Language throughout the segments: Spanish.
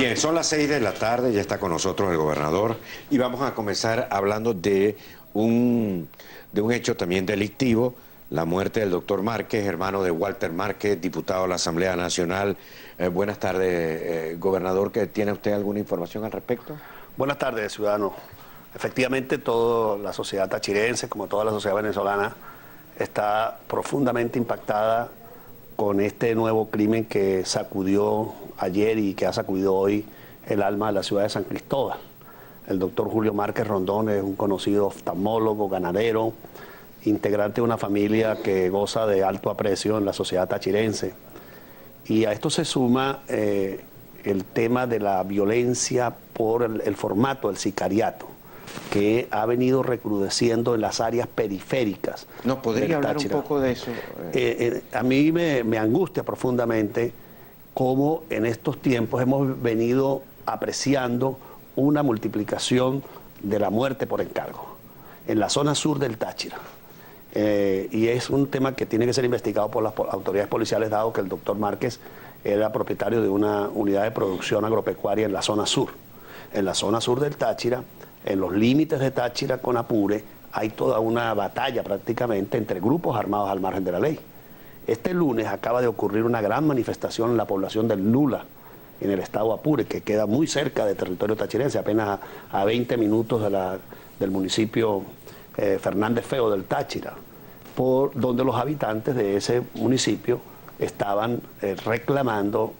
Bien, son las 6 de la tarde, ya está con nosotros el gobernador y vamos a comenzar hablando de un hecho también delictivo, la muerte del doctor Márquez, hermano de Walter Márquez, diputado de la Asamblea Nacional. Buenas tardes, gobernador, ¿tiene usted alguna información al respecto? Buenas tardes, ciudadano. Efectivamente, toda la sociedad tachirense, como toda la sociedad venezolana, está profundamente impactada con este nuevo crimen que sacudió ayer y que ha sacudido hoy el alma de la ciudad de San Cristóbal. El doctor Julio Márquez Rondón es un conocido oftalmólogo, ganadero, integrante de una familia que goza de alto aprecio en la sociedad tachirense. Y a esto se suma el tema de la violencia por el formato del sicariato, que ha venido recrudeciendo en las áreas periféricas. ¿Nos podría hablar un poco de eso? A mí me angustia profundamente cómo en estos tiempos hemos venido apreciando una multiplicación de la muerte por encargo en la zona sur del Táchira. Y es un tema que tiene que ser investigado por las autoridades policiales, dado que el doctor Márquez era propietario de una unidad de producción agropecuaria en la zona sur. En la zona sur del Táchira, en los límites de Táchira con Apure, hay toda una batalla prácticamente entre grupos armados al margen de la ley. Este lunes acaba de ocurrir una gran manifestación en la población del Nula, en el estado Apure, que queda muy cerca del territorio tachirense, apenas a 20 minutos del municipio Fernández Feo del Táchira, por donde los habitantes de ese municipio estaban reclamando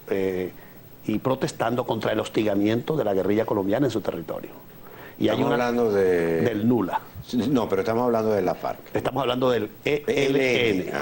y protestando contra el hostigamiento de la guerrilla colombiana en su territorio. Y estamos hablando del Nula. No, pero estamos hablando de la FARC. Estamos hablando del ELN.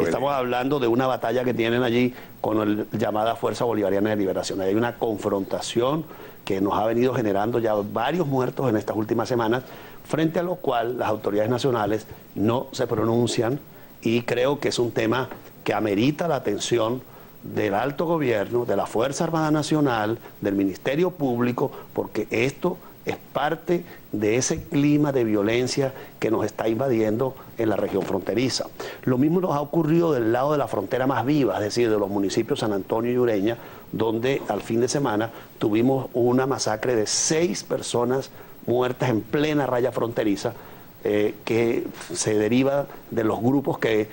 Estamos hablando de una batalla que tienen allí con la llamada Fuerza Bolivariana de Liberación. Hay una confrontación que nos ha venido generando ya varios muertos en estas últimas semanas, frente a lo cual las autoridades nacionales no se pronuncian, y creo que es un tema que amerita la atención del alto gobierno, de la Fuerza Armada Nacional, del Ministerio Público, porque esto es parte de ese clima de violencia que nos está invadiendo en la región fronteriza. Lo mismo nos ha ocurrido del lado de la frontera más viva, es decir, de los municipios San Antonio y Ureña, donde al fin de semana tuvimos una masacre de 6 personas muertas en plena raya fronteriza, que se deriva de los grupos que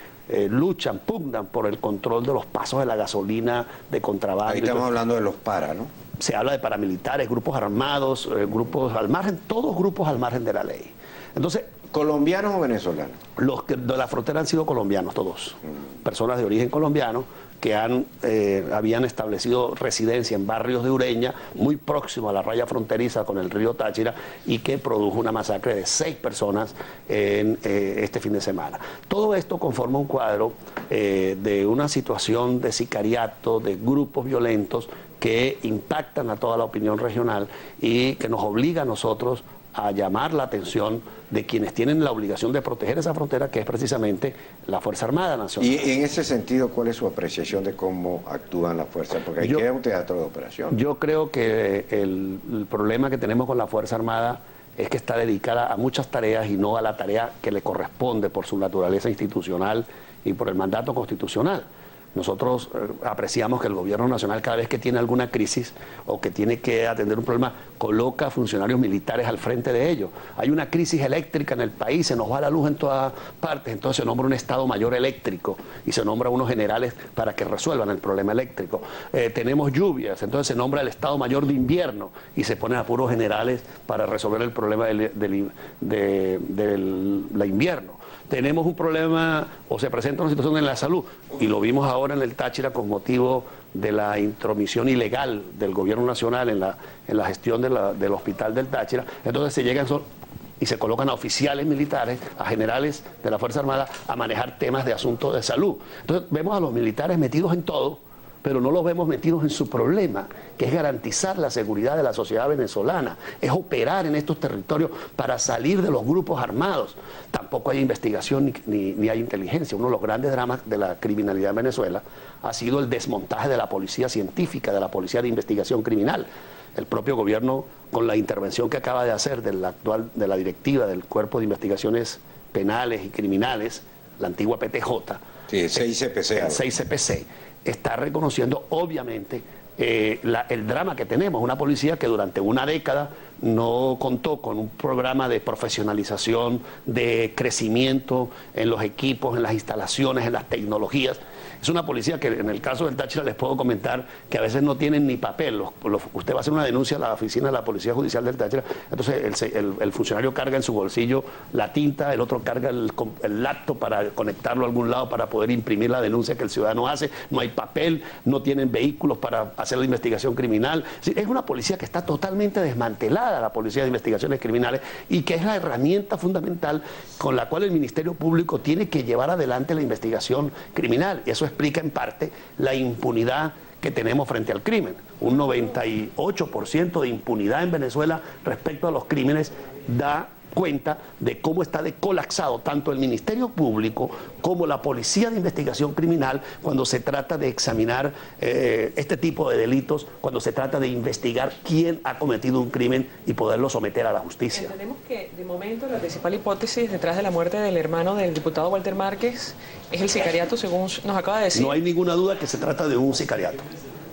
luchan, pugnan por el control de los pasos de la gasolina de contrabando. Ahí estamos hablando de los para, ¿no? Se habla de paramilitares, grupos armados, grupos al margen, todos grupos al margen de la ley. Entonces, ¿colombianos o venezolanos? Los que de la frontera han sido colombianos todos, personas de origen colombiano que habían establecido residencia en barrios de Ureña, muy próximo a la raya fronteriza con el río Táchira, y que produjo una masacre de 6 personas en este fin de semana. Todo esto conforma un cuadro de una situación de sicariato, de grupos violentos que impactan a toda la opinión regional y que nos obliga a nosotros a llamar la atención de quienes tienen la obligación de proteger esa frontera, que es precisamente la Fuerza Armada Nacional. Y en ese sentido, ¿cuál es su apreciación de cómo actúan las fuerzas? Porque ahí queda un teatro de operación. Yo creo que el problema que tenemos con la Fuerza Armada es que está dedicada a muchas tareas y no a la tarea que le corresponde por su naturaleza institucional y por el mandato constitucional. Nosotros apreciamos que el gobierno nacional, cada vez que tiene alguna crisis o que tiene que atender un problema, coloca funcionarios militares al frente de ello. Hay una crisis eléctrica en el país, se nos va la luz en todas partes, entonces se nombra un Estado Mayor eléctrico y se nombra unos generales para que resuelvan el problema eléctrico. Tenemos lluvias, entonces se nombra el Estado Mayor de invierno y se ponen a puros generales para resolver el problema del invierno. Tenemos un problema o se presenta una situación en la salud, y lo vimos ahora en el Táchira con motivo de la intromisión ilegal del gobierno nacional en la gestión del hospital del Táchira. Entonces se llegan y se colocan a oficiales militares, a generales de la Fuerza Armada, a manejar temas de asuntos de salud. Entonces vemos a los militares metidos en todo, pero no los vemos metidos en su problema, que es garantizar la seguridad de la sociedad venezolana, es operar en estos territorios para salir de los grupos armados. Tampoco hay investigación ni hay inteligencia. Uno de los grandes dramas de la criminalidad en Venezuela ha sido el desmontaje de la policía científica, de la policía de investigación criminal. El propio gobierno, con la intervención que acaba de hacer de la directiva del Cuerpo de Investigaciones Penales y Criminales, la antigua PTJ, sí, 6CPC. 6CPC, está reconociendo obviamente el drama que tenemos, una policía que durante una década no contó con un programa de profesionalización, de crecimiento en los equipos, en las instalaciones, en las tecnologías. Es una policía que en el caso del Táchira les puedo comentar que a veces no tienen ni papel. Usted va a hacer una denuncia a la oficina de la Policía Judicial del Táchira, entonces el funcionario carga en su bolsillo la tinta, el otro carga el laptop para conectarlo a algún lado para poder imprimir la denuncia que el ciudadano hace, no hay papel, no tienen vehículos para hacer la investigación criminal. Es una policía que está totalmente desmantelada, la Policía de Investigaciones Criminales, y que es la herramienta fundamental con la cual el Ministerio Público tiene que llevar adelante la investigación criminal. Y eso explica en parte la impunidad que tenemos frente al crimen. Un 98% de impunidad en Venezuela respecto a los crímenes da cuenta de cómo está colapsado tanto el Ministerio Público como la Policía de Investigación Criminal cuando se trata de examinar este tipo de delitos, cuando se trata de investigar quién ha cometido un crimen y poderlo someter a la justicia. Entendemos que de momento la principal hipótesis detrás de la muerte del hermano del diputado Walter Márquez es el sicariato, según nos acaba de decir. No hay ninguna duda que se trata de un sicariato.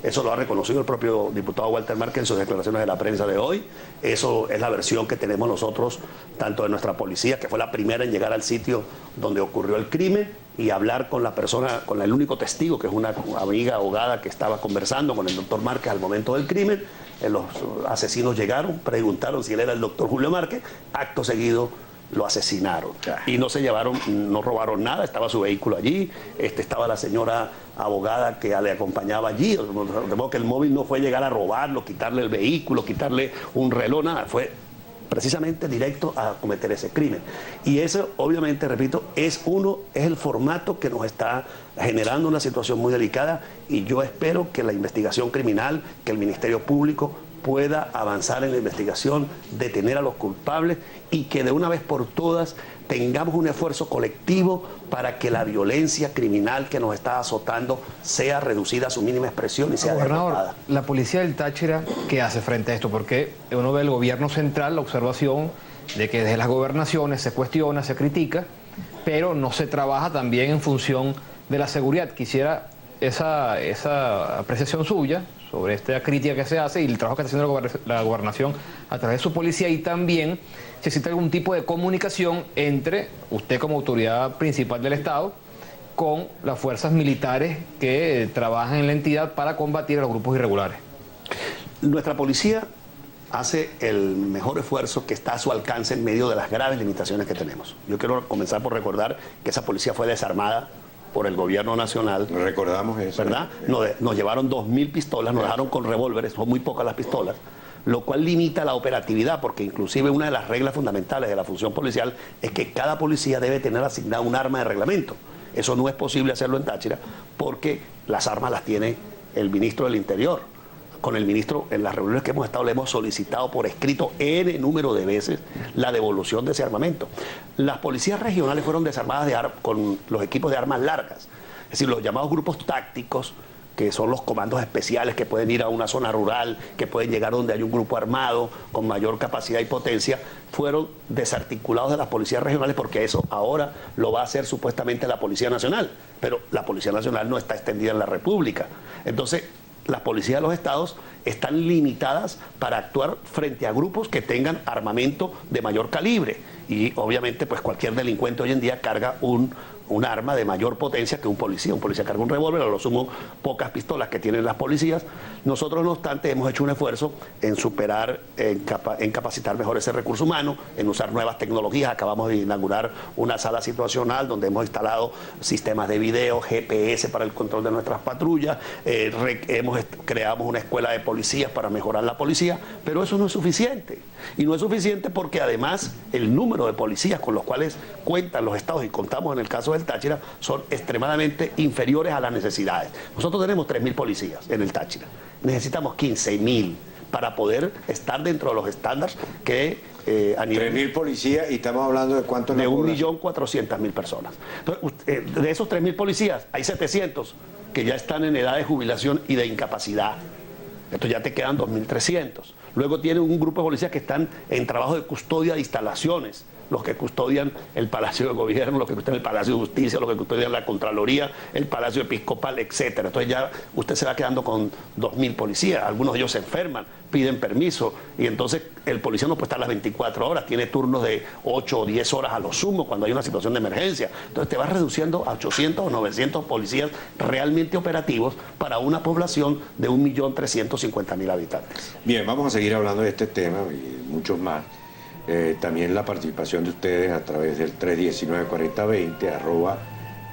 Eso lo ha reconocido el propio diputado Walter Márquez en sus declaraciones de la prensa de hoy. Eso es la versión que tenemos nosotros, tanto de nuestra policía, que fue la primera en llegar al sitio donde ocurrió el crimen, y hablar con la persona, con el único testigo, que es una amiga abogada que estaba conversando con el doctor Márquez al momento del crimen. Los asesinos llegaron, preguntaron si él era el doctor Julio Márquez, acto seguido lo asesinaron. Y no se llevaron, no robaron nada, estaba su vehículo allí, estaba la señora abogada que le acompañaba allí, de modo que el móvil no fue llegar a robarlo, quitarle el vehículo, quitarle un reloj, nada, fue precisamente directo a cometer ese crimen. Y eso, obviamente, repito, es el formato que nos está generando una situación muy delicada, y yo espero que la investigación criminal, que el Ministerio Público pueda avanzar en la investigación, detener a los culpables, y que de una vez por todas tengamos un esfuerzo colectivo para que la violencia criminal que nos está azotando sea reducida a su mínima expresión y sea derrotada. La policía del Táchira, ¿qué hace frente a esto? Porque uno ve el gobierno central, la observación de que desde las gobernaciones se cuestiona, se critica, pero no se trabaja también en función de la seguridad. Quisiera esa apreciación suya sobre esta crítica que se hace y el trabajo que está haciendo la gobernación a través de su policía, y también si existe algún tipo de comunicación entre usted como autoridad principal del Estado con las fuerzas militares que trabajan en la entidad para combatir a los grupos irregulares. Nuestra policía hace el mejor esfuerzo que está a su alcance en medio de las graves limitaciones que tenemos. Yo quiero comenzar por recordar que esa policía fue desarmada por el gobierno nacional. Recordamos eso. ¿Verdad? Nos llevaron 2.000 pistolas, nos dejaron con revólveres, son muy pocas las pistolas, lo cual limita la operatividad, porque inclusive una de las reglas fundamentales de la función policial es que cada policía debe tener asignado un arma de reglamento. Eso no es posible hacerlo en Táchira, porque las armas las tiene el ministro del Interior. Con el ministro, en las reuniones que hemos estado, le hemos solicitado por escrito N número de veces la devolución de ese armamento. Las policías regionales fueron desarmadas con los equipos de armas largas, es decir, los llamados grupos tácticos, que son los comandos especiales que pueden ir a una zona rural, que pueden llegar donde hay un grupo armado con mayor capacidad y potencia, fueron desarticulados de las policías regionales, porque eso ahora lo va a hacer supuestamente la Policía Nacional, pero la Policía Nacional no está extendida en la República. Entonces, las policías de los estados están limitadas para actuar frente a grupos que tengan armamento de mayor calibre, y obviamente pues cualquier delincuente hoy en día carga un arma de mayor potencia que un policía. Un policía carga un revólver, a lo sumo pocas pistolas que tienen las policías. Nosotros, no obstante, hemos hecho un esfuerzo en superar, en capacitar mejor ese recurso humano, en usar nuevas tecnologías. Acabamos de inaugurar una sala situacional donde hemos instalado sistemas de video, GPS para el control de nuestras patrullas, creamos una escuela de policías para mejorar la policía, pero eso no es suficiente. Y no es suficiente porque además el número de policías con los cuales cuentan los estados, y contamos en el caso del Táchira, son extremadamente inferiores a las necesidades. Nosotros tenemos 3.000 policías en el Táchira, necesitamos 15.000 para poder estar dentro de los estándares que a nivel... 3.000 policías, y estamos hablando de cuántos... De 1.400.000 personas. Entonces, de esos 3.000 policías, hay 700 que ya están en edad de jubilación y de incapacidad. Entonces ya te quedan 2.300. Luego tiene un grupo de policías que están en trabajo de custodia de instalaciones, los que custodian el Palacio de Gobierno, los que custodian el Palacio de Justicia, los que custodian la Contraloría, el Palacio Episcopal, etcétera. Entonces ya usted se va quedando con 2.000 policías, algunos de ellos se enferman, piden permiso, y entonces el policía no puede estar las 24 horas, tiene turnos de 8 o 10 horas a lo sumo cuando hay una situación de emergencia. Entonces te vas reduciendo a 800 o 900 policías realmente operativos para una población de 1.350.000 habitantes. Bien, vamos a seguir hablando de este tema y muchos más. También la participación de ustedes a través del 319-4020,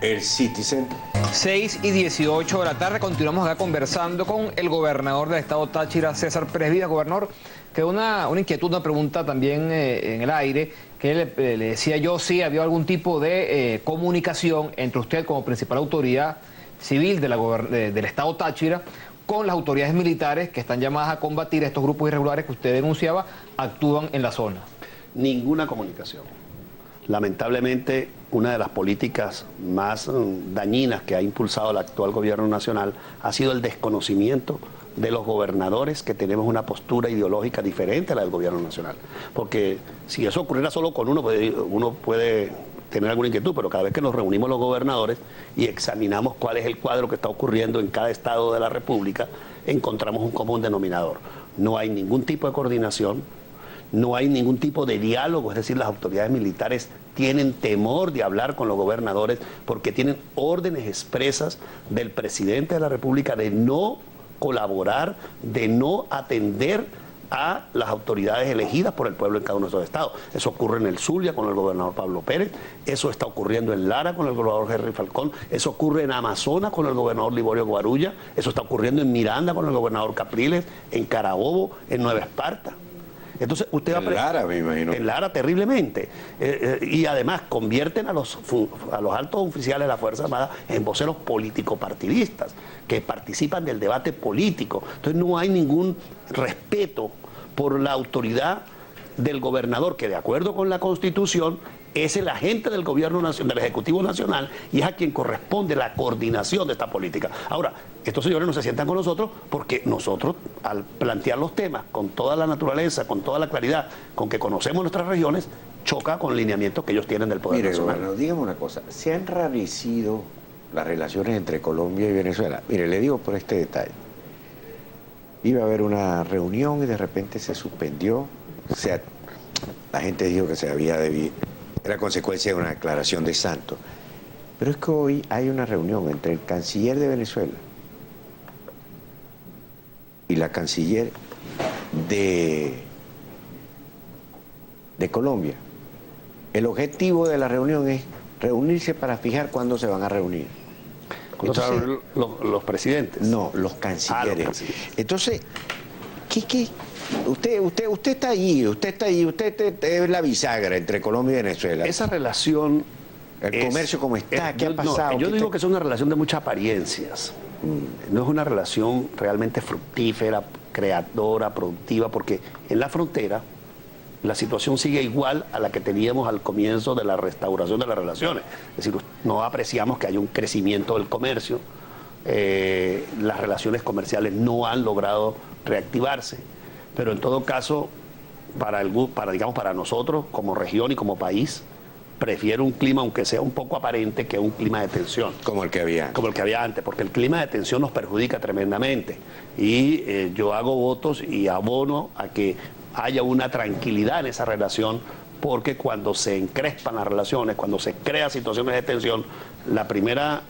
@El Citizen. 6:18 de la tarde, continuamos acá conversando con el gobernador del estado Táchira, César Pérez Vivas. Gobernador, que una inquietud, una pregunta también en el aire, que le decía yo si había algún tipo de comunicación entre usted como principal autoridad civil del estado Táchira con las autoridades militares que están llamadas a combatir estos grupos irregulares que usted denunciaba actúan en la zona. Ninguna comunicación. Lamentablemente, una de las políticas más dañinas que ha impulsado el actual gobierno nacional ha sido el desconocimiento de los gobernadores que tenemos una postura ideológica diferente a la del gobierno nacional. Porque si eso ocurriera solo con uno puede tener alguna inquietud, pero cada vez que nos reunimos los gobernadores y examinamos cuál es el cuadro que está ocurriendo en cada estado de la República, encontramos un común denominador. No hay ningún tipo de coordinación, no hay ningún tipo de diálogo, es decir, las autoridades militares tienen temor de hablar con los gobernadores porque tienen órdenes expresas del presidente de la República de no colaborar, de no atender a las autoridades elegidas por el pueblo en cada uno de esos estados. Eso ocurre en el Zulia con el gobernador Pablo Pérez, eso está ocurriendo en Lara con el gobernador Henry Falcón, eso ocurre en Amazonas con el gobernador Liborio Guarulla, eso está ocurriendo en Miranda con el gobernador Capriles, en Carabobo, en Nueva Esparta. Entonces usted en Lara, me imagino. En Lara, terriblemente. Y además convierten a los altos oficiales de la Fuerza Armada en voceros político-partidistas, que participan del debate político. Entonces no hay ningún respeto por la autoridad del gobernador, que de acuerdo con la Constitución es el agente del gobierno nacional, del Ejecutivo Nacional, y es a quien corresponde la coordinación de esta política. Ahora, estos señores no se sientan con nosotros porque nosotros, al plantear los temas con toda la naturaleza, con toda la claridad, con que conocemos nuestras regiones, choca con lineamientos que ellos tienen del Poder Nacional. Mire, dígame una cosa, ¿se han enrarecido las relaciones entre Colombia y Venezuela? Mire, le digo por este detalle. Iba a haber una reunión y de repente se suspendió, la gente dijo que se había debido, era consecuencia de una declaración de Santos. Pero es que hoy hay una reunión entre el canciller de Venezuela y la canciller de Colombia. El objetivo de la reunión es reunirse para fijar cuándo se van a reunir. Entonces, los presidentes. No, los cancilleres. Los cancilleres. Entonces, ¿qué? Usted está allí, usted es la bisagra entre Colombia y Venezuela. Esa relación... El comercio como está, ¿qué ha pasado? Yo digo que es una relación de muchas apariencias. No es una relación realmente fructífera, creadora, productiva, porque en la frontera la situación sigue igual a la que teníamos al comienzo de la restauración de las relaciones. Es decir, no apreciamos que haya un crecimiento del comercio, las relaciones comerciales no han logrado reactivarse, pero en todo caso, para nosotros como región y como país, prefiero un clima, aunque sea un poco aparente, que un clima de tensión. Como el que había antes. Como el que había antes, porque el clima de tensión nos perjudica tremendamente. Y yo hago votos y abono a que haya una tranquilidad en esa relación, porque cuando se encrespan las relaciones, cuando se crean situaciones de tensión, la primera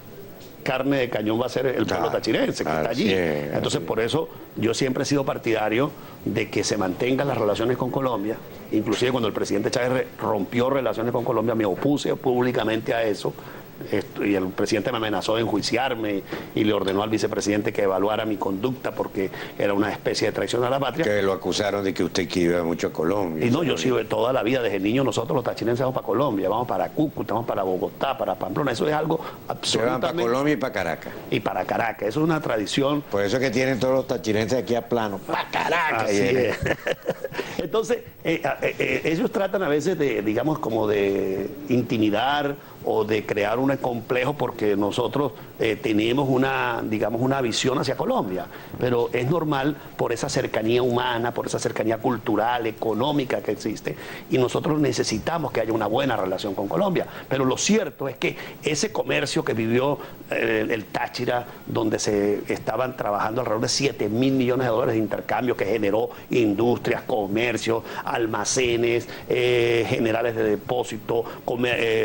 carne de cañón va a ser el pueblo tachirense, que está allí. Entonces, por eso yo siempre he sido partidario de que se mantengan las relaciones con Colombia. Inclusive cuando el presidente Chávez rompió relaciones con Colombia, me opuse públicamente a eso. Y el presidente me amenazó de enjuiciarme y le ordenó al vicepresidente que evaluara mi conducta porque era una especie de traición a la patria. Que lo acusaron de que usted que iba mucho a Colombia. Y no, yo sigo toda la vida, desde niño nosotros los tachirenses vamos para Colombia, vamos para Cúcuta, vamos para Bogotá, para Pamplona, eso es algo absolutamente... Se van para Colombia y para Caracas. Y para Caracas, eso es una tradición. Por eso es que tienen todos los tachirenses aquí a plano, para Caracas. Así es. Entonces, ellos tratan a veces de, digamos, como de intimidar o de crear un complejo porque nosotros tenemos digamos, una visión hacia Colombia, pero es normal por esa cercanía humana, por esa cercanía cultural, económica que existe, y nosotros necesitamos que haya una buena relación con Colombia. Pero lo cierto es que ese comercio que vivió el Táchira, donde se estaban trabajando alrededor de 7.000 millones de dólares de intercambio, que generó industrias, comercio, almacenes, generales de depósito,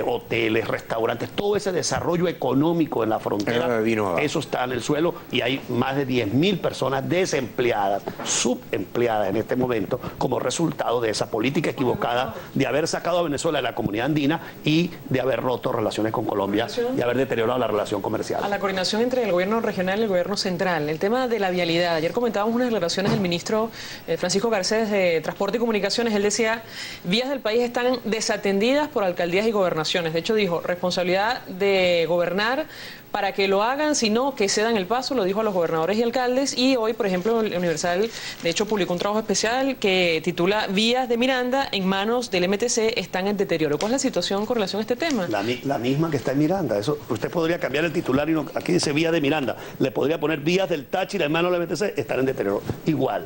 hoteles, restaurantes, todo ese desarrollo económico en la frontera, eso está en el suelo, y hay más de 10.000 personas desempleadas, subempleadas en este momento, como resultado de esa política equivocada de haber sacado a Venezuela de la comunidad andina y de haber roto relaciones con Colombia y haber deteriorado la relación comercial. A la coordinación entre el gobierno regional y el gobierno central, el tema de la vialidad. Ayer comentábamos unas declaraciones del ministro Francisco Garcés de Transporte y Comunicaciones. Él decía, vías del país están desatendidas por alcaldías y gobernaciones. De hecho, dijo, responsabilidad de gobernar para que lo hagan, sino que cedan el paso, lo dijo a los gobernadores y alcaldes. Y hoy, por ejemplo, el Universal, de hecho, publicó un trabajo especial que titula Vías de Miranda en manos del MTC están en deterioro. ¿Cuál es la situación con relación a este tema? La misma que está en Miranda. Eso, usted podría cambiar el titular y no, aquí dice Vías de Miranda. Le podría poner Vías del Táchira en manos del MTC, están en deterioro. Igual.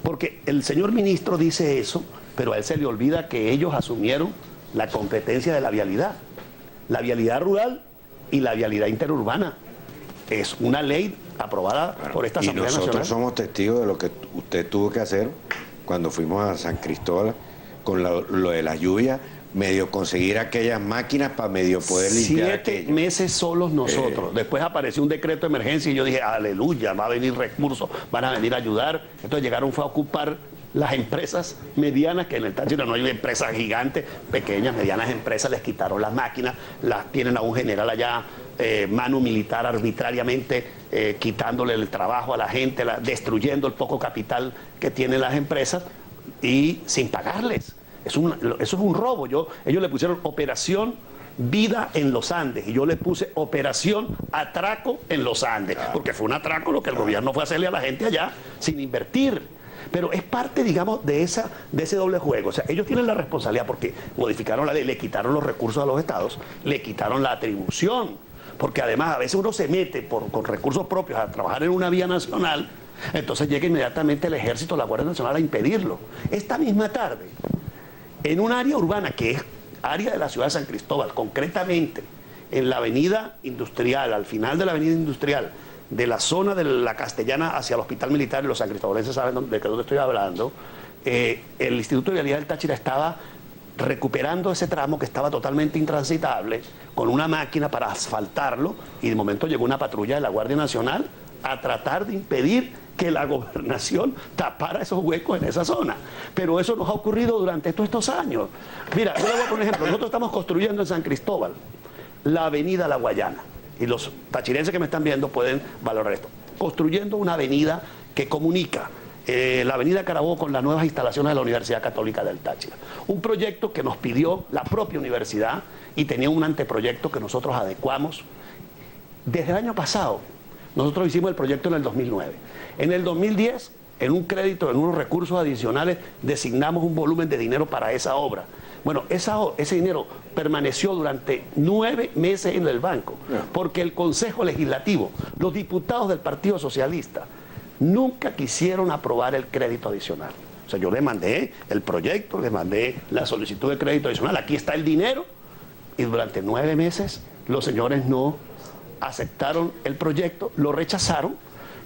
Porque el señor ministro dice eso, pero a él se le olvida que ellos asumieron la competencia de la vialidad rural y la vialidad interurbana. Es una ley aprobada por esta Asamblea Nacional. Y nosotros somos testigos de lo que usted tuvo que hacer cuando fuimos a San Cristóbal con lo de las lluvias, medio conseguir aquellas máquinas para medio poder limpiar 7 aquello. meses solos nosotros. Después apareció un decreto de emergencia y yo dije, aleluya, va a venir recursos, van a venir a ayudar. Entonces llegaron, fue a ocupar las empresas medianas, que en el Táchira no hay empresas gigantes, pequeñas, medianas empresas, les quitaron las máquinas, las tienen a un general allá, mano militar arbitrariamente, quitándole el trabajo a la gente, destruyendo el poco capital que tienen las empresas y sin pagarles. Eso es un robo. Ellos le pusieron Operación Vida en los Andes y yo le puse Operación Atraco en los Andes, porque fue un atraco lo que el gobierno fue a hacerle a la gente allá sin invertir. Pero es parte, digamos, de ese doble juego. O sea, ellos tienen la responsabilidad porque modificaron la ley, le quitaron los recursos a los estados, le quitaron la atribución, porque además a veces uno se mete con recursos propios a trabajar en una vía nacional, entonces llega inmediatamente el ejército, la Guardia Nacional a impedirlo. Esta misma tarde, en un área urbana que es área de la ciudad de San Cristóbal, concretamente en la avenida industrial, al final de la avenida industrial, de la zona de la Castellana hacia el Hospital Militar, y los sancristobalenses saben de qué estoy hablando, el Instituto de Vialidad del Táchira estaba recuperando ese tramo que estaba totalmente intransitable con una máquina para asfaltarlo, y de momento llegó una patrulla de la Guardia Nacional a tratar de impedir que la gobernación tapara esos huecos en esa zona. Pero eso nos ha ocurrido durante todos estos años. Mira, yo le voy a poner un ejemplo. Nosotros estamos construyendo en San Cristóbal la avenida La Guayana, y los tachirenses que me están viendo pueden valorar esto. Construyendo una avenida que comunica la avenida Carabobo con las nuevas instalaciones de la Universidad Católica del Táchira. Un proyecto que nos pidió la propia universidad y tenía un anteproyecto que nosotros adecuamos. Desde el año pasado, nosotros hicimos el proyecto en el 2009. En el 2010, en un crédito, en unos recursos adicionales, designamos un volumen de dinero para esa obra. Bueno, ese dinero permaneció durante 9 meses en el banco, porque el Consejo Legislativo, los diputados del Partido Socialista, nunca quisieron aprobar el crédito adicional. O sea, yo le mandé el proyecto, le mandé la solicitud de crédito adicional, aquí está el dinero, y durante 9 meses los señores no aceptaron el proyecto, lo rechazaron,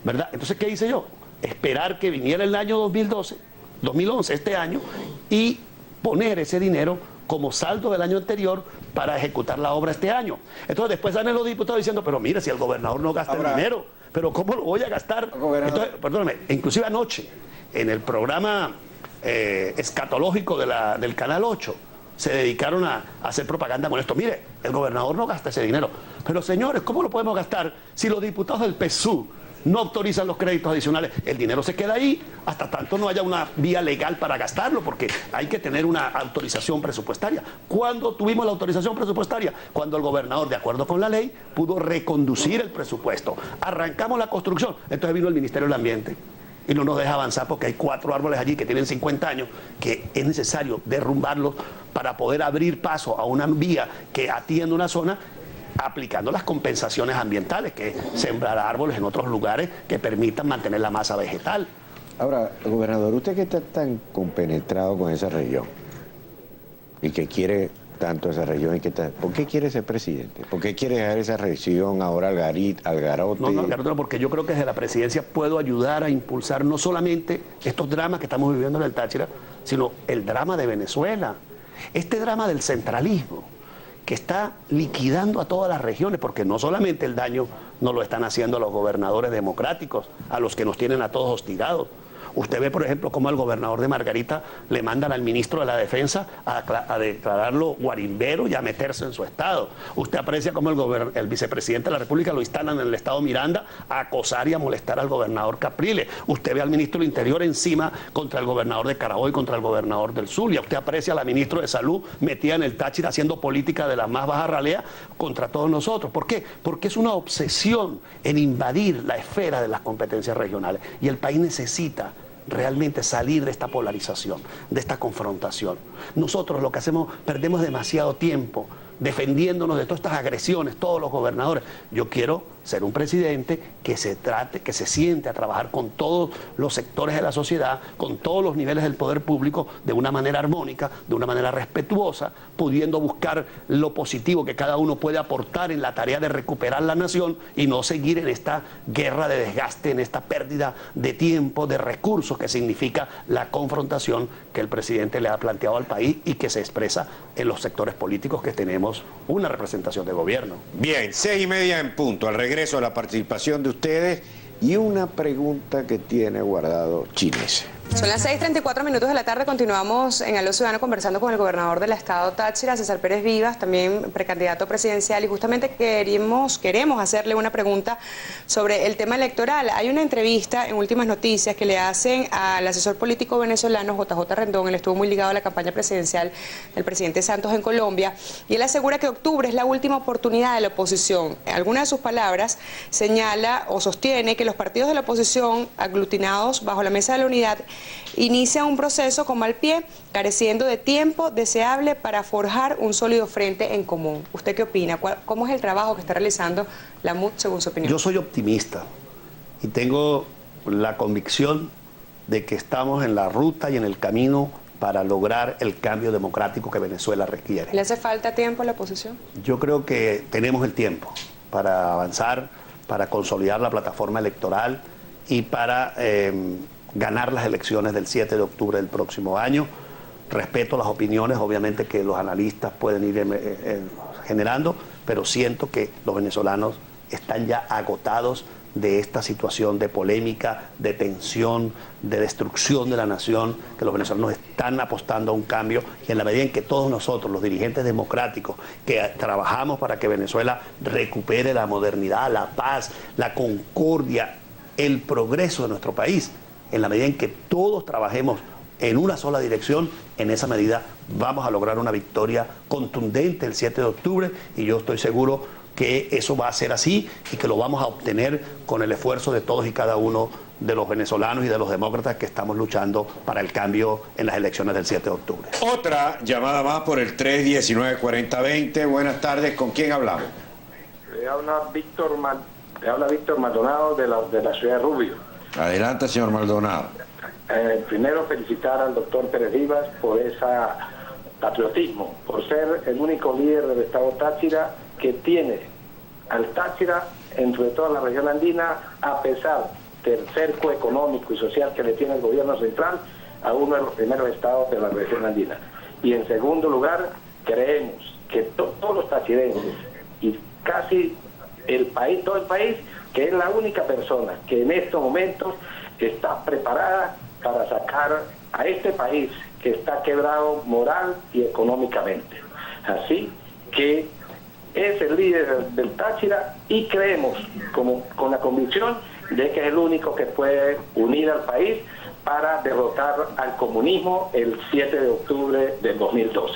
¿verdad? Entonces, ¿qué hice yo? Esperar que viniera el año 2011, este año, y poner ese dinero como saldo del año anterior para ejecutar la obra este año. Entonces después salen los diputados diciendo, pero mire, si el gobernador no gasta el dinero, pero ¿cómo lo voy a gastar? Entonces, perdóname, inclusive anoche, en el programa escatológico del Canal 8, se dedicaron a hacer propaganda con esto. Mire, el gobernador no gasta ese dinero. Pero señores, ¿cómo lo podemos gastar si los diputados del PSUV no autorizan los créditos adicionales? El dinero se queda ahí hasta tanto no haya una vía legal para gastarlo, porque hay que tener una autorización presupuestaria. ¿Cuándo tuvimos la autorización presupuestaria? Cuando el gobernador, de acuerdo con la ley, pudo reconducir el presupuesto. Arrancamos la construcción. Entonces vino el Ministerio del Ambiente y no nos deja avanzar porque hay 4 árboles allí que tienen 50 años, que es necesario derrumbarlos para poder abrir paso a una vía que atiende una zona, aplicando las compensaciones ambientales, que es sembrar árboles en otros lugares que permitan mantener la masa vegetal. Ahora, gobernador, usted que está tan compenetrado con esa región y que quiere tanto esa región, ¿por qué quiere ser presidente? ¿Por qué quiere dejar esa región ahora al garote? No, porque yo creo que desde la presidencia puedo ayudar a impulsar no solamente estos dramas que estamos viviendo en el Táchira, sino el drama de Venezuela, este drama del centralismo que está liquidando a todas las regiones, porque no solamente el daño no lo están haciendo los gobernadores democráticos, a los que nos tienen a todos hostigados. Usted ve, por ejemplo, cómo al gobernador de Margarita le mandan al ministro de la Defensa a declararlo guarimbero y a meterse en su estado. Usted aprecia cómo el vicepresidente de la República lo instalan en el estado Miranda a acosar y a molestar al gobernador Capriles. Usted ve al ministro del Interior encima contra el gobernador de Carabobo y contra el gobernador del Zulia. Usted aprecia a la ministra de Salud metida en el Táchira haciendo política de la más baja ralea contra todos nosotros. ¿Por qué? Porque es una obsesión en invadir la esfera de las competencias regionales y el país necesita realmente salir de esta polarización, de esta confrontación. Nosotros lo que hacemos, perdemos demasiado tiempo defendiéndonos de todas estas agresiones, todos los gobernadores. Yo quiero ser un presidente que se siente a trabajar con todos los sectores de la sociedad, con todos los niveles del poder público, de una manera armónica, de una manera respetuosa, pudiendo buscar lo positivo que cada uno puede aportar en la tarea de recuperar la nación y no seguir en esta guerra de desgaste, en esta pérdida de tiempo, de recursos que significa la confrontación que el presidente le ha planteado al país y que se expresa en los sectores políticos que tenemos una representación de gobierno. Bien, 6:30 en punto, al regreso de la participación de ustedes y una pregunta que tiene guardado Chinese. Son las 6:34 de la tarde, continuamos en Aló Ciudadano conversando con el gobernador del estado Táchira, César Pérez Vivas, también precandidato presidencial, y justamente queremos hacerle una pregunta sobre el tema electoral. Hay una entrevista en Últimas Noticias que le hacen al asesor político venezolano JJ Rendón. Él estuvo muy ligado a la campaña presidencial del presidente Santos en Colombia, y él asegura que octubre es la última oportunidad de la oposición. En algunas de sus palabras señala o sostiene que los partidos de la oposición aglutinados bajo la mesa de la unidad inicia un proceso con mal pie, careciendo de tiempo deseable para forjar un sólido frente en común. ¿Usted qué opina? ¿Cómo es el trabajo que está realizando la MUD según su opinión? Yo soy optimista y tengo la convicción de que estamos en la ruta y en el camino para lograr el cambio democrático que Venezuela requiere. ¿Le hace falta tiempo a la oposición? Yo creo que tenemos el tiempo para avanzar, para consolidar la plataforma electoral y para ganar las elecciones del 7 de octubre del próximo año. Respeto las opiniones, obviamente, que los analistas pueden ir generando, pero siento que los venezolanos están ya agotados de esta situación de polémica, de tensión, de destrucción de la nación, que los venezolanos están apostando a un cambio, y en la medida en que todos nosotros, los dirigentes democráticos, que trabajamos para que Venezuela recupere la modernidad, la paz, la concordia, el progreso de nuestro país, en la medida en que todos trabajemos en una sola dirección, en esa medida vamos a lograr una victoria contundente el 7 de octubre, y yo estoy seguro que eso va a ser así y que lo vamos a obtener con el esfuerzo de todos y cada uno de los venezolanos y de los demócratas que estamos luchando para el cambio en las elecciones del 7 de octubre. Otra llamada más por el 319-4020. Buenas tardes, ¿con quién hablamos? Le habla Víctor Maldonado de la ciudad de Rubio. Adelante, señor Maldonado. Primero felicitar al doctor Pérez Vivas por ese patriotismo, por ser el único líder del estado Táchira que tiene al Táchira entre toda la región andina, a pesar del cerco económico y social que le tiene el gobierno central, a uno de los primeros estados de la región andina. Y en segundo lugar, creemos que todos los tachirenses y casi el país, todo el país, que es la única persona que en estos momentos está preparada para sacar a este país que está quebrado moral y económicamente. Así que es el líder del Táchira y creemos con la convicción de que es el único que puede unir al país para derrotar al comunismo el 7 de octubre del 2012.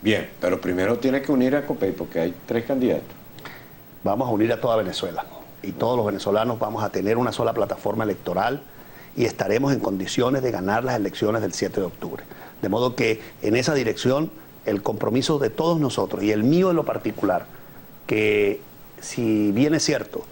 Bien, pero primero tiene que unir a COPEI porque hay 3 candidatos. Vamos a unir a toda Venezuela y todos los venezolanos vamos a tener una sola plataforma electoral y estaremos en condiciones de ganar las elecciones del 7 de octubre. De modo que en esa dirección el compromiso de todos nosotros y el mío en lo particular, que si bien es cierto,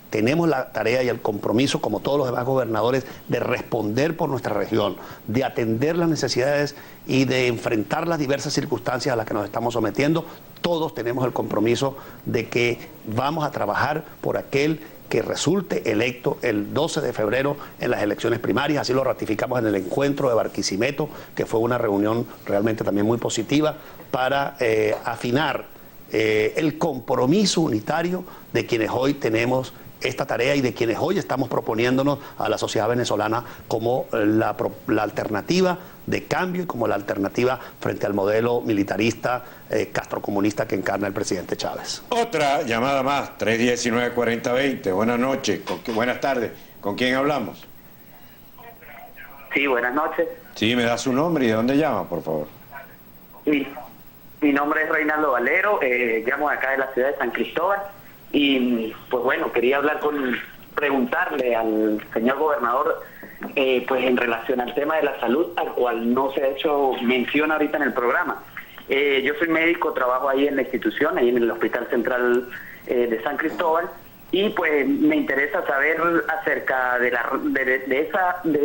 tenemos la tarea y el compromiso, como todos los demás gobernadores, de responder por nuestra región, de atender las necesidades y de enfrentar las diversas circunstancias a las que nos estamos sometiendo. Todos tenemos el compromiso de que vamos a trabajar por aquel que resulte electo el 12 de febrero en las elecciones primarias. Así lo ratificamos en el encuentro de Barquisimeto, que fue una reunión realmente también muy positiva para afinar el compromiso unitario de quienes hoy tenemos esta tarea y de quienes hoy estamos proponiéndonos a la sociedad venezolana como la alternativa de cambio y como la alternativa frente al modelo militarista castrocomunista que encarna el presidente Chávez. Otra llamada más, 319-4020. Buenas noches, buenas tardes. ¿Con quién hablamos? Sí, buenas noches. Sí, me da su nombre y de dónde llama, por favor. Mi nombre es Reinaldo Valero, llamo de acá de la ciudad de San Cristóbal. Y pues bueno, quería preguntarle al señor gobernador pues en relación al tema de la salud, al cual no se ha hecho mención ahorita en el programa. Yo soy médico, trabajo ahí en la institución, ahí en el Hospital Central de San Cristóbal, y pues me interesa saber acerca de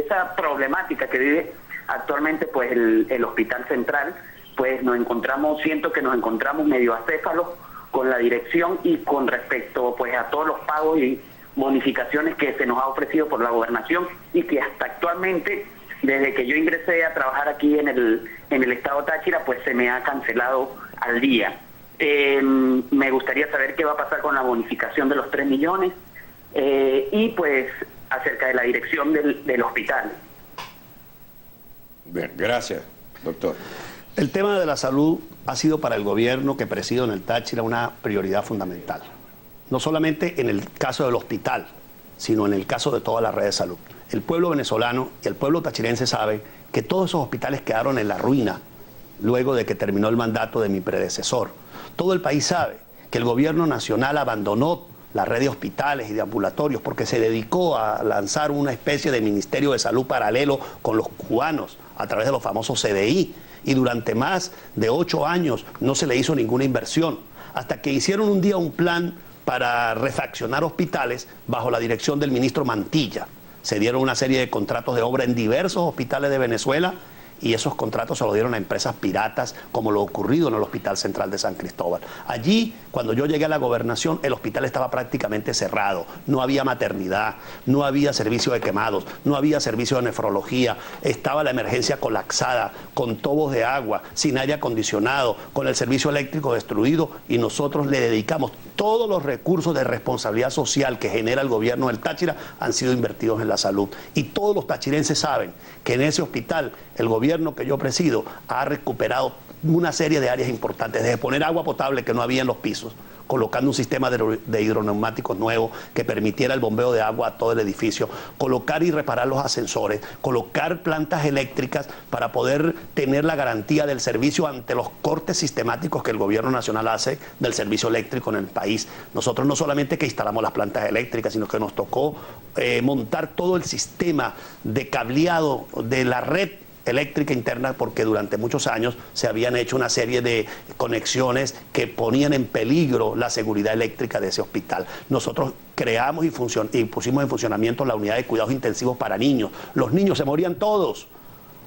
esa problemática que vive actualmente pues el Hospital Central. Pues siento que nos encontramos medio acéfalos con la dirección y con respecto pues a todos los pagos y bonificaciones que se nos ha ofrecido por la gobernación, y que hasta actualmente, desde que yo ingresé a trabajar aquí en el estado Táchira, pues se me ha cancelado al día. Me gustaría saber qué va a pasar con la bonificación de los 3 millones y pues acerca de la dirección del hospital. Bien, gracias, doctor. El tema de la salud ha sido para el gobierno que presido en el Táchira una prioridad fundamental. No solamente en el caso del hospital, sino en el caso de toda la red de salud. El pueblo venezolano y el pueblo tachirense sabe que todos esos hospitales quedaron en la ruina luego de que terminó el mandato de mi predecesor. Todo el país sabe que el gobierno nacional abandonó la red de hospitales y de ambulatorios porque se dedicó a lanzar una especie de ministerio de salud paralelo con los cubanos a través de los famosos CDI. Y durante más de 8 años no se le hizo ninguna inversión, hasta que hicieron un día un plan para refaccionar hospitales bajo la dirección del ministro Mantilla. Se dieron una serie de contratos de obra en diversos hospitales de Venezuela, y esos contratos se los dieron a empresas piratas, como lo ocurrido en el Hospital Central de San Cristóbal. Allí, cuando yo llegué a la gobernación, el hospital estaba prácticamente cerrado. No había maternidad, no había servicio de quemados, no había servicio de nefrología, estaba la emergencia colapsada, con tobos de agua, sin aire acondicionado, con el servicio eléctrico destruido, y nosotros le dedicamos todos los recursos de responsabilidad social que genera el gobierno del Táchira han sido invertidos en la salud. Y todos los tachirenses saben que en ese hospital el gobierno que yo presido ha recuperado una serie de áreas importantes, desde poner agua potable que no había en los pisos, colocando un sistema de hidroneumáticos nuevo que permitiera el bombeo de agua a todo el edificio, colocar y reparar los ascensores, colocar plantas eléctricas para poder tener la garantía del servicio ante los cortes sistemáticos que el gobierno nacional hace del servicio eléctrico en el país. Nosotros no solamente que instalamos las plantas eléctricas, sino que nos tocó montar todo el sistema de cableado de la red eléctrica interna, porque durante muchos años se habían hecho una serie de conexiones que ponían en peligro la seguridad eléctrica de ese hospital. Nosotros creamos y pusimos en funcionamiento la unidad de cuidados intensivos para niños. Los niños se morían todos,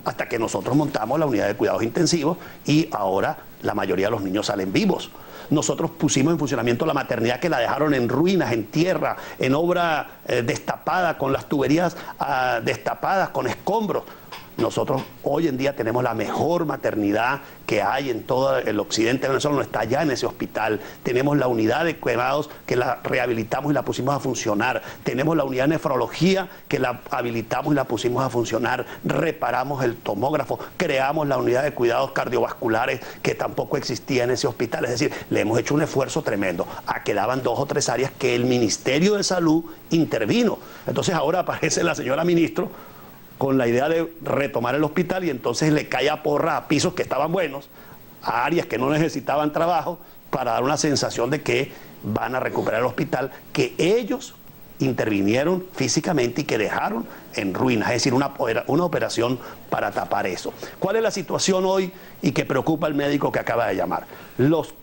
hasta que nosotros montamos la unidad de cuidados intensivos y ahora la mayoría de los niños salen vivos. Nosotros pusimos en funcionamiento la maternidad, que la dejaron en ruinas, en tierra, en obra destapada, con las tuberías destapadas, con escombros. Nosotros hoy en día tenemos la mejor maternidad que hay en todo el occidente venezolano, está allá en ese hospital. Tenemos la unidad de quemados que la rehabilitamos y la pusimos a funcionar. Tenemos la unidad de nefrología que la habilitamos y la pusimos a funcionar. Reparamos el tomógrafo, creamos la unidad de cuidados cardiovasculares que tampoco existía en ese hospital. Es decir, le hemos hecho un esfuerzo tremendo. Quedaban 2 o 3 áreas que el Ministerio de Salud intervino. Entonces ahora aparece la señora ministro con la idea de retomar el hospital, y entonces le cae a porra a pisos que estaban buenos, a áreas que no necesitaban trabajo, para dar una sensación de que van a recuperar el hospital que ellos intervinieron físicamente y que dejaron en ruinas, es decir, una operación para tapar eso. ¿Cuál es la situación hoy y que preocupa al médico que acaba de llamar? Los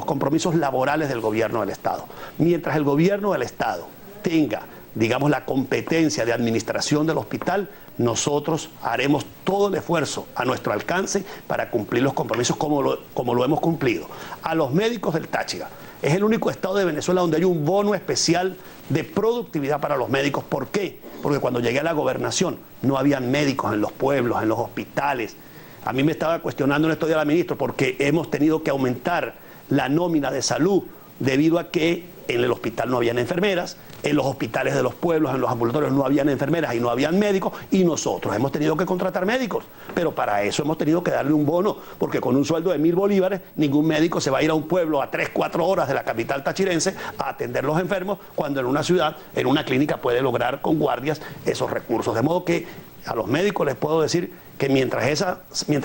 compromisos laborales del gobierno del Estado. Mientras el gobierno del Estado tenga, digamos, la competencia de administración del hospital, nosotros haremos todo el esfuerzo a nuestro alcance para cumplir los compromisos como lo hemos cumplido. A los médicos del Táchira, es el único estado de Venezuela donde hay un bono especial de productividad para los médicos. ¿Por qué? Porque cuando llegué a la gobernación no habían médicos en los pueblos, en los hospitales. A mí me estaba cuestionando en estos días la ministra porque hemos tenido que aumentar la nómina de salud debido a que en el hospital no habían enfermeras, en los hospitales de los pueblos, en los ambulatorios no habían enfermeras y no habían médicos, y nosotros hemos tenido que contratar médicos, pero para eso hemos tenido que darle un bono, porque con un sueldo de 1.000 bolívares ningún médico se va a ir a un pueblo a 3-4 horas de la capital tachirense a atender los enfermos, cuando en una ciudad, en una clínica puede lograr con guardias esos recursos. De modo que a los médicos les puedo decir que mientras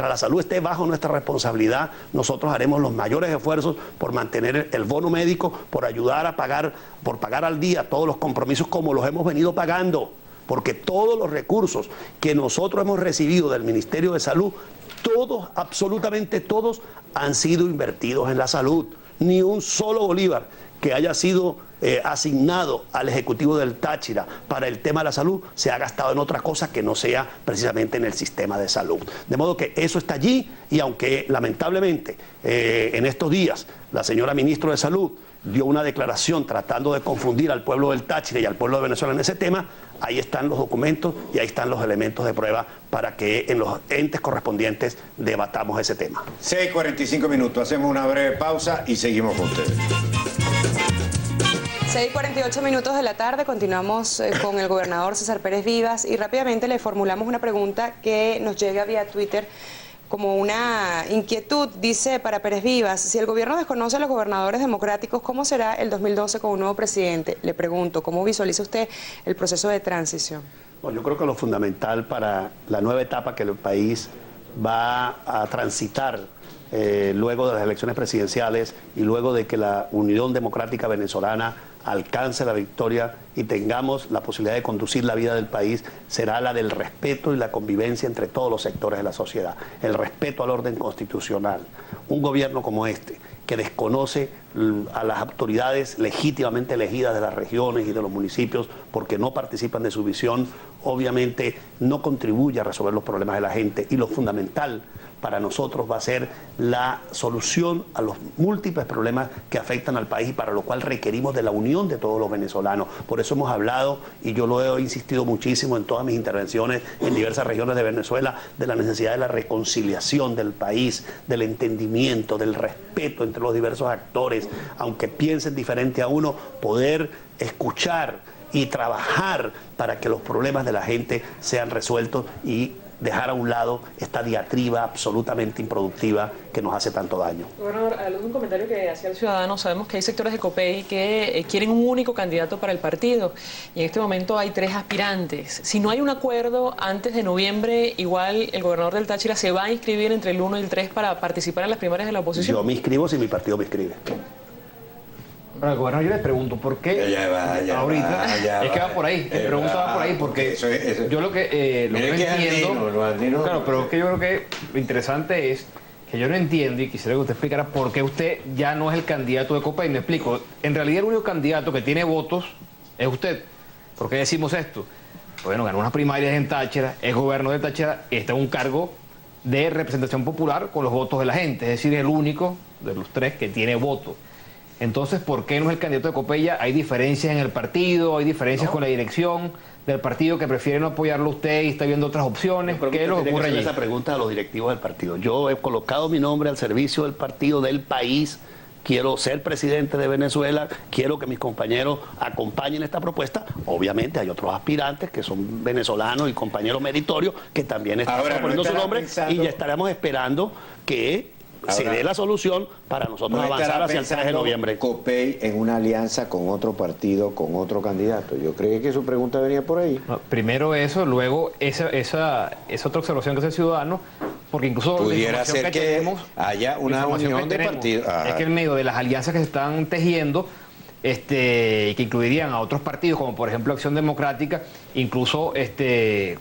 la salud esté bajo nuestra responsabilidad, nosotros haremos los mayores esfuerzos por mantener el bono médico, por ayudar a pagar, por pagar al día todos los compromisos como los hemos venido pagando, porque todos los recursos que nosotros hemos recibido del Ministerio de Salud, todos, absolutamente todos, han sido invertidos en la salud. Ni un solo bolívar que haya sido asignado al Ejecutivo del Táchira para el tema de la salud se ha gastado en otra cosa que no sea precisamente en el sistema de salud. De modo que eso está allí, y aunque lamentablemente en estos días la señora ministra de Salud dio una declaración tratando de confundir al pueblo del Táchira y al pueblo de Venezuela en ese tema, ahí están los documentos y ahí están los elementos de prueba para que en los entes correspondientes debatamos ese tema. 6:45 minutos, hacemos una breve pausa y seguimos con ustedes. 6:48 minutos de la tarde, continuamos con el gobernador César Pérez Vivas y rápidamente le formulamos una pregunta que nos llega vía Twitter como una inquietud. Dice para Pérez Vivas: si el gobierno desconoce a los gobernadores democráticos, ¿cómo será el 2012 con un nuevo presidente? Le pregunto, ¿cómo visualiza usted el proceso de transición? Bueno, yo creo que lo fundamental para la nueva etapa que el país va a transitar luego de las elecciones presidenciales y luego de que la Unión Democrática Venezolana alcance la victoria y tengamos la posibilidad de conducir la vida del país, será la del respeto y la convivencia entre todos los sectores de la sociedad, el respeto al orden constitucional. Un gobierno como este, que desconoce a las autoridades legítimamente elegidas de las regiones y de los municipios porque no participan de su visión, obviamente no contribuye a resolver los problemas de la gente, y lo fundamental para nosotros va a ser la solución a los múltiples problemas que afectan al país y para lo cual requerimos de la unión de todos los venezolanos. Por eso hemos hablado, y yo lo he insistido muchísimo en todas mis intervenciones en diversas regiones de Venezuela, de la necesidad de la reconciliación del país, del entendimiento, del respeto entre los diversos actores, aunque piensen diferente a uno, poder escuchar y trabajar para que los problemas de la gente sean resueltos y dejar a un lado esta diatriba absolutamente improductiva que nos hace tanto daño. Gobernador, a un comentario que hacía el ciudadano, sabemos que hay sectores de COPEI que quieren un único candidato para el partido y en este momento hay 3 aspirantes. Si no hay un acuerdo antes de noviembre, igual el gobernador del Táchira se va a inscribir entre el 1 y el 3 para participar en las primarias de la oposición. Yo me inscribo si mi partido me inscribe. Bueno, gobernador, yo le pregunto, ¿por qué ahorita? Es que va por ahí, mi pregunta va por ahí, porque eso. Yo lo que no entiendo, andino, claro, pero es que yo creo que lo interesante es que yo no entiendo, y quisiera que usted explicara por qué usted ya no es el candidato de COPEI. Me explico, en realidad el único candidato que tiene votos es usted. ¿Por qué decimos esto? Bueno, ganó unas primarias en Táchira, es gobernador de Táchira, está en un cargo de representación popular con los votos de la gente, es decir, es el único de los 3 que tiene votos. Entonces, ¿por qué no es el candidato de COPEI? ¿Hay diferencias en el partido? ¿Hay diferencias con la dirección del partido que prefiere no apoyarlo a usted y está viendo otras opciones? ¿Qué es lo que ocurre allí? Esa pregunta a los directivos del partido. Yo he colocado mi nombre al servicio del partido, del país. Quiero ser presidente de Venezuela, quiero que mis compañeros acompañen esta propuesta. Obviamente hay otros aspirantes que son venezolanos y compañeros meritorios que también están poniendo su nombre y ya estaremos esperando que se dé la solución para nosotros avanzar hacia el 3 de noviembre. COPEI en una alianza con otro partido, con otro candidato. Yo creí que su pregunta venía por ahí. No, primero eso, luego esa otra observación que hace el ciudadano, porque incluso pudiera ser que haya una unión de partidos. Es que en medio de las alianzas que se están tejiendo, que incluirían a otros partidos, como por ejemplo Acción Democrática, incluso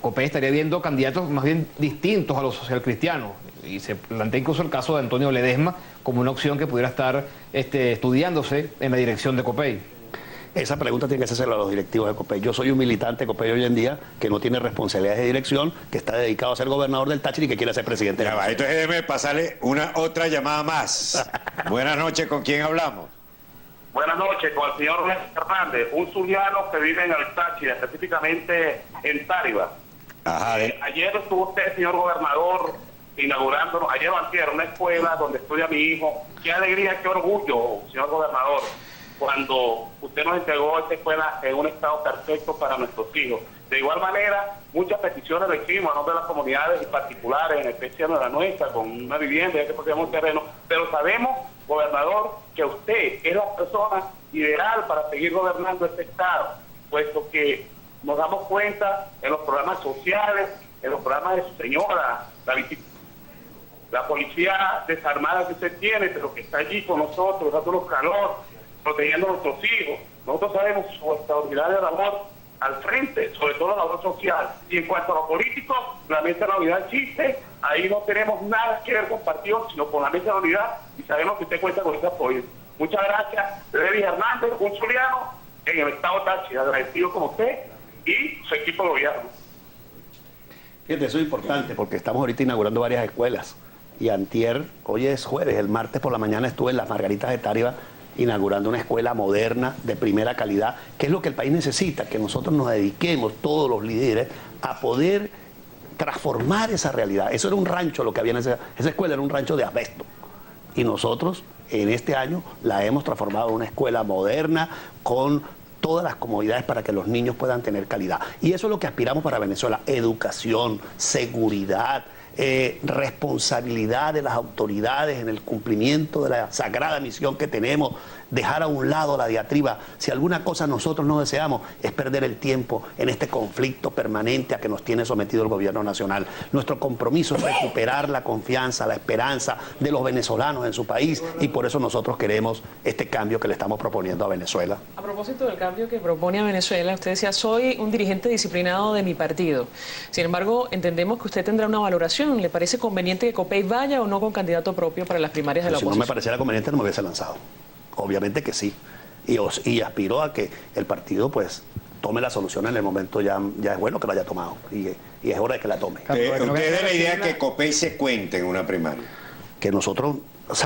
COPEI estaría viendo candidatos más bien distintos a los socialcristianos. Y se plantea incluso el caso de Antonio Ledesma como una opción que pudiera estar estudiándose en la dirección de COPEI. Esa pregunta tiene que hacerse a los directivos de COPEI. Yo soy un militante de COPEI hoy en día que no tiene responsabilidades de dirección, que está dedicado a ser gobernador del Táchira y que quiere ser presidente. Ya va, entonces déjeme pasarle otra llamada más. Buenas noches, ¿con quién hablamos? Buenas noches, con el señor Hernández, un zuliano que vive en el Táchira, específicamente en Táriba. Ajá. Ayer estuvo usted, señor gobernador, inaugurándonos, ayer o antier, una escuela donde estudia mi hijo. Qué alegría, qué orgullo, señor gobernador, cuando usted nos entregó esta escuela en un estado perfecto para nuestros hijos. De igual manera, muchas peticiones le hicimos a nombre de las comunidades y particulares, en especial de la nuestra, con una vivienda, ya que poseemos un terreno, pero sabemos, gobernador, que usted es la persona ideal para seguir gobernando este estado, puesto que nos damos cuenta en los programas sociales, en los programas de su señora, la policía desarmada que usted tiene, pero que está allí con nosotros, dándonos calor, protegiendo a nuestros hijos. Nosotros sabemos su extraordinaria labor al frente, sobre todo la labor social. Y en cuanto a los políticos, la mesa de la unidad existe, ahí no tenemos nada que ver con partidos, sino con la mesa de la unidad, y sabemos que usted cuenta con ese apoyo. Muchas gracias, Levi Hernández, un zuliano en el estado Táchira, agradecido con usted y su equipo de gobierno. Fíjate, eso es importante porque estamos ahorita inaugurando varias escuelas. Y antier, hoy es jueves, el martes por la mañana estuve en Las Margaritas de Táriba inaugurando una escuela moderna, de primera calidad, que es lo que el país necesita, que nosotros nos dediquemos, todos los líderes, a poder transformar esa realidad. Eso era un rancho, lo que había en esa escuela era un rancho de asbesto. Y nosotros en este año la hemos transformado en una escuela moderna, con todas las comodidades para que los niños puedan tener calidad. Y eso es lo que aspiramos para Venezuela: educación, seguridad, responsabilidad de las autoridades en el cumplimiento de la sagrada misión que tenemos, dejar a un lado la diatriba. Si alguna cosa nosotros no deseamos es perder el tiempo en este conflicto permanente a que nos tiene sometido el gobierno nacional. Nuestro compromiso es recuperar la confianza, la esperanza de los venezolanos en su país, y por eso nosotros queremos este cambio que le estamos proponiendo a Venezuela. A propósito del cambio que propone a Venezuela, usted decía: soy un dirigente disciplinado de mi partido. Sin embargo, entendemos que usted tendrá una valoración. ¿Le parece conveniente que COPEI vaya o no con candidato propio para las primarias de la oposición? Si no me pareciera conveniente, no me hubiese lanzado. Obviamente que sí. Y aspiro a que el partido pues tome la solución en el momento. Ya es bueno que la haya tomado. Y es hora de que la tome. ¿Usted es de la idea que COPEI se cuente en una primaria? Que nosotros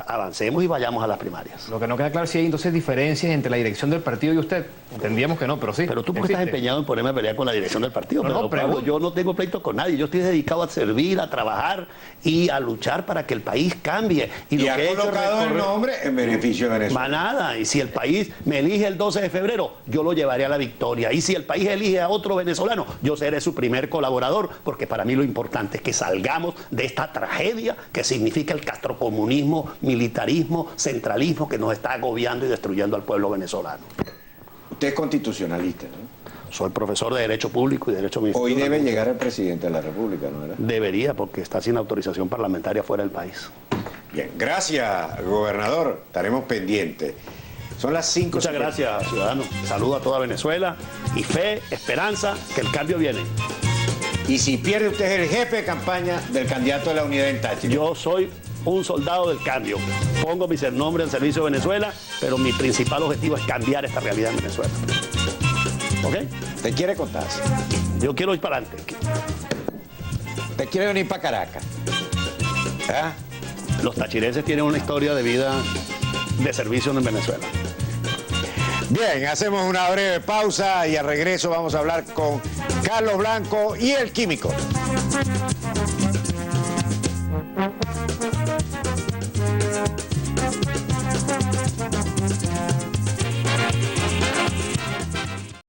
avancemos y vayamos a las primarias. Lo que no queda claro es si hay entonces diferencias entre la dirección del partido y usted. Entendíamos que no, pero sí. Pero tú porque estás empeñado en ponerme a pelear con la dirección del partido. No, Pablo, yo no tengo pleito con nadie. Yo estoy dedicado a servir, a trabajar y a luchar para que el país cambie. Y ha colocado el nombre en beneficio de Venezuela. Más nada. Y si el país me elige el 12 de febrero, yo lo llevaré a la victoria. Y si el país elige a otro venezolano, yo seré su primer colaborador, porque para mí lo importante es que salgamos de esta tragedia que significa el castrocomunismo, militarismo, centralismo que nos está agobiando y destruyendo al pueblo venezolano. Usted es constitucionalista, ¿no? Soy profesor de Derecho Público y Derecho Administrativo. Hoy debe llegar el presidente de la República, ¿no era? Debería, porque está sin autorización parlamentaria fuera del país. Bien, gracias, gobernador. Estaremos pendientes. Son las 5. Muchas gracias, ciudadano. Saludo a toda Venezuela y fe, esperanza, que el cambio viene. Y si pierde, usted es el jefe de campaña del candidato de la Unidad en Táchira. Yo soy un soldado del cambio. Pongo mi nombre al servicio de Venezuela, pero mi principal objetivo es cambiar esta realidad en Venezuela. ¿Ok? ¿Te quiere contarse? Yo quiero ir para adelante. ¿Te quiere venir para Caracas? ¿Ah? Los tachirenses tienen una historia de vida de servicio en Venezuela. Bien, hacemos una breve pausa y al regreso vamos a hablar con Carlos Blanco y el químico.